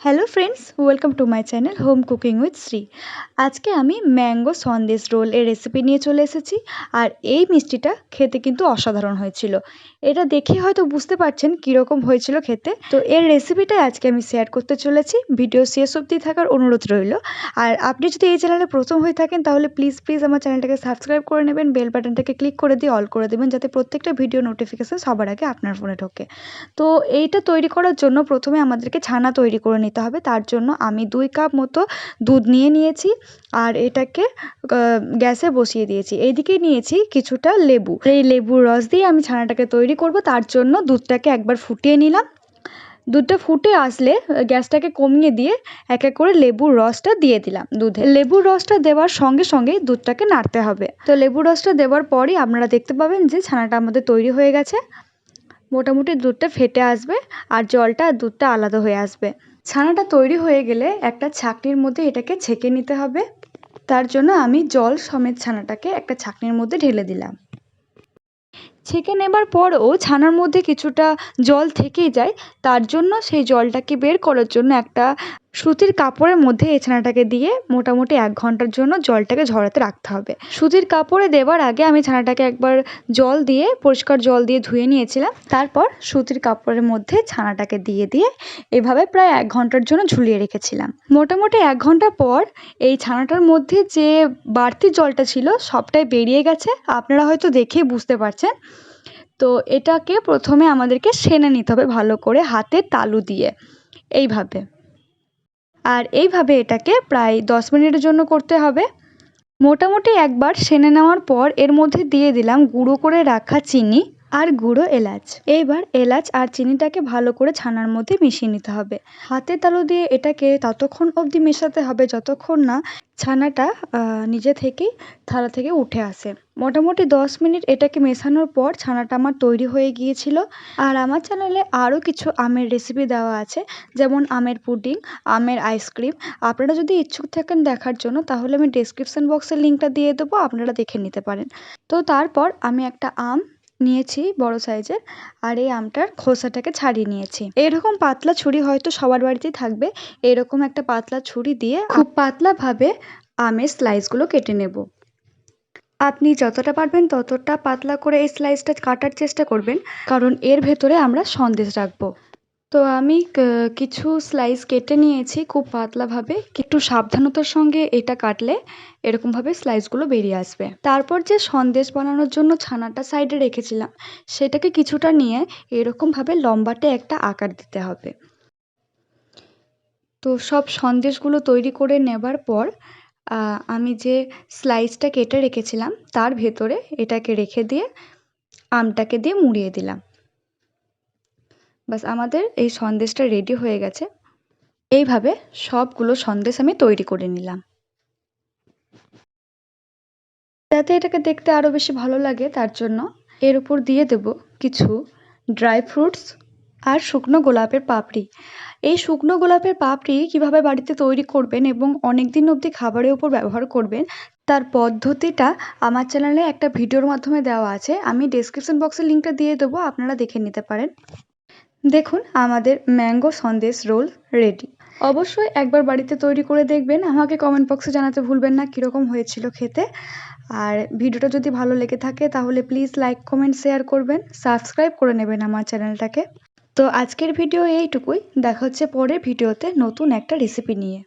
Hello friends, welcome to my channel home cooking with Shri. আজকে আমি mango Sandesh role এর recipe নিয়ে চলে এসেছি। আর এই মিষ্টিটা খেতে কিন্তু অসাধারণ হয়েছিল। এটা দেখে হয়তো বুঝতে পারছেন কীরকম হয়েছিল খেতে। তো এর রেসিপিটাই আজকে আমি শেয়ার করতে চলেছি। ভিডিও শেষ অবধি থাকার অনুরোধ রইল। আর আপনি যদি এই চ্যানেলে প্রথম হয়ে থাকেন তাহলে প্লিজ আমার চ্যানেলটাকে সাবস্ক্রাইব করে নেবেন, বেল বাটনটাকে ক্লিক করে দিয়ে অল করে দেবেন, যাতে প্রত্যেকটা ভিডিও নোটিফিকেশান সবার আগে আপনার ফোনে ঢোকে। তো এইটা তৈরি করার জন্য প্রথমে আমাদেরকে ছানা তৈরি করে নিতে হবে। তার জন্য আমি 2 কাপ মতো দুধ নিয়েছি আর এটাকে গ্যাসে বসিয়ে দিয়েছি। এইদিকে নিয়েছি কিছুটা লেবু। এই লেবুর রস দিয়ে আমি ছানাটাকে তৈরি করব। তার জন্য দুধটাকে একবার ফুটিয়ে নিলাম। দুধটা ফুটে আসলে গ্যাসটাকে কমিয়ে দিয়ে এক এক করে লেবুর রসটা দিয়ে দিলাম দুধে। লেবুর রসটা দেওয়ার সঙ্গে সঙ্গে দুধটাকে নাড়তে হবে। তো লেবুর রসটা দেওয়ার পরই আপনারা দেখতে পাবেন যে ছানাটা আমাদের তৈরি হয়ে গেছে। মোটামুটি দুধটা ফেটে আসবে আর জলটা আর দুধটা আলাদা হয়ে আসবে। ছানাটা তৈরি হয়ে গেলে একটা ছাঁকনির মধ্যে এটাকে ছেঁকে নিতে হবে। তার জন্য আমি জল সমেত ছানাটাকে একটা ছাঁকনির মধ্যে ঢেলে দিলাম। ছেঁকে নেবার পরও ছানার মধ্যে কিছুটা জল থেকেই যায়। তার জন্য সেই জলটাকে বের করার জন্য একটা সুতির কাপড়ের মধ্যে এই ছানাটাকে দিয়ে মোটামুটি 1 ঘন্টার জন্য জলটাকে ঝরাতে রাখতে হবে। সুতির কাপড়ে দেওয়ার আগে আমি ছানাটাকে একবার জল দিয়ে পরিষ্কার জল দিয়ে ধুয়ে নিয়েছিলাম। তারপর সুতির কাপড়ের মধ্যে ছানাটাকে দিয়ে এভাবে প্রায় 1 ঘন্টার জন্য ঝুলিয়ে রেখেছিলাম। মোটামুটি 1 ঘন্টা পর এই ছানাটার মধ্যে যে বাড়তি জলটা ছিল সবটাই বেরিয়ে গেছে। আপনারা হয়তো দেখেই বুঝতে পারছেন। তো এটাকে প্রথমে আমাদেরকে সেনে নিতে হবে ভালো করে হাতের তালু দিয়ে এইভাবে। আর এইভাবে এটাকে প্রায় 10 মিনিটের জন্য করতে হবে। মোটামুটি একবার সেনে নেওয়ার পর এর মধ্যে দিয়ে দিলাম গুঁড়ো করে রাখা চিনি আর গুঁড়ো এলাচ। এইবার এলাচ আর চিনিটাকে ভালো করে ছানার মধ্যে মিশিয়ে নিতে হবে। হাতের তালু দিয়ে এটাকে ততক্ষণ অবধি মেশাতে হবে যতক্ষণ না ছানাটা নিজে থেকেই থালা থেকে উঠে আসে। মোটামুটি 10 মিনিট এটাকে মেশানোর পর ছানাটা আমার তৈরি হয়ে গিয়েছিল। আর আমার চ্যানেলে আরও কিছু আমের রেসিপি দেওয়া আছে, যেমন আমের পুডিং, আমের আইসক্রিম। আপনারা যদি ইচ্ছুক থাকেন দেখার জন্য তাহলে আমি ডেসক্রিপশন বক্সের লিঙ্কটা দিয়ে দেবো, আপনারা দেখে নিতে পারেন। তো তারপর আমি একটা আম নিয়েছি বড় সাইজের, আর এই আমটার খোসাটাকে ছাড়িয়ে নিয়েছি। এরকম পাতলা ছুরি হয়তো সবার বাড়িতেই থাকবে। এরকম একটা পাতলা ছুরি দিয়ে খুব পাতলাভাবে আমের স্লাইসগুলো কেটে নেব। আপনি যতটা পারবেন ততটা পাতলা করে এই স্লাইসটা কাটার চেষ্টা করবেন, কারণ এর ভেতরে আমরা সন্দেশ রাখবো। তো আমি কিছু স্লাইস কেটে নিয়েছি খুব পাতলাভাবে। একটু সাবধানতার সঙ্গে এটা কাটলে এরকমভাবে স্লাইসগুলো বেরিয়ে আসবে। তারপর যে সন্দেশ বানানোর জন্য ছানাটা সাইডে রেখেছিলাম সেটাকে কিছুটা নিয়ে এরকমভাবে লম্বাটে একটা আকার দিতে হবে। তো সব সন্দেশগুলো তৈরি করে নেবার পর আমি যে স্লাইসটা কেটে রেখেছিলাম তার ভেতরে এটাকে রেখে দিয়ে আমটাকে দিয়ে মুড়িয়ে দিলাম। বাস, আমাদের এই সন্দেশটা রেডি হয়ে গেছে। এইভাবে সবগুলো সন্দেশ আমি তৈরি করে নিলাম। যাতে এটাকে দেখতে আরও বেশি ভালো লাগে তার জন্য এর উপর দিয়ে দেব কিছু ড্রাই ফ্রুটস আর শুকনো গোলাপের পাপড়ি। এই শুকনো গোলাপের পাপড়ি কীভাবে বাড়িতে তৈরি করবেন এবং অনেক দিন অবধি খাবারের উপর ব্যবহার করবেন তার পদ্ধতিটা আমার চ্যানেলে একটা ভিডিওর মাধ্যমে দেওয়া আছে। আমি ডেসক্রিপশন বক্সের লিঙ্কটা দিয়ে দেবো, আপনারা দেখে নিতে পারেন। দেখুন, আমাদের ম্যাঙ্গো সন্দেশ রোল রেডি। অবশ্যই একবার বাড়িতে তৈরি করে দেখবেন। আমাকে কমেন্ট বক্সে জানাতে ভুলবেন না কীরকম হয়েছিল খেতে। আর ভিডিওটা যদি ভালো লেগে থাকে তাহলে প্লিজ লাইক, কমেন্ট, শেয়ার করবেন, সাবস্ক্রাইব করে নেবেন আমার চ্যানেলটাকে। তো আজকের ভিডিও এইটুকুই। দেখা হচ্ছে পরের ভিডিওতে নতুন একটা রেসিপি নিয়ে।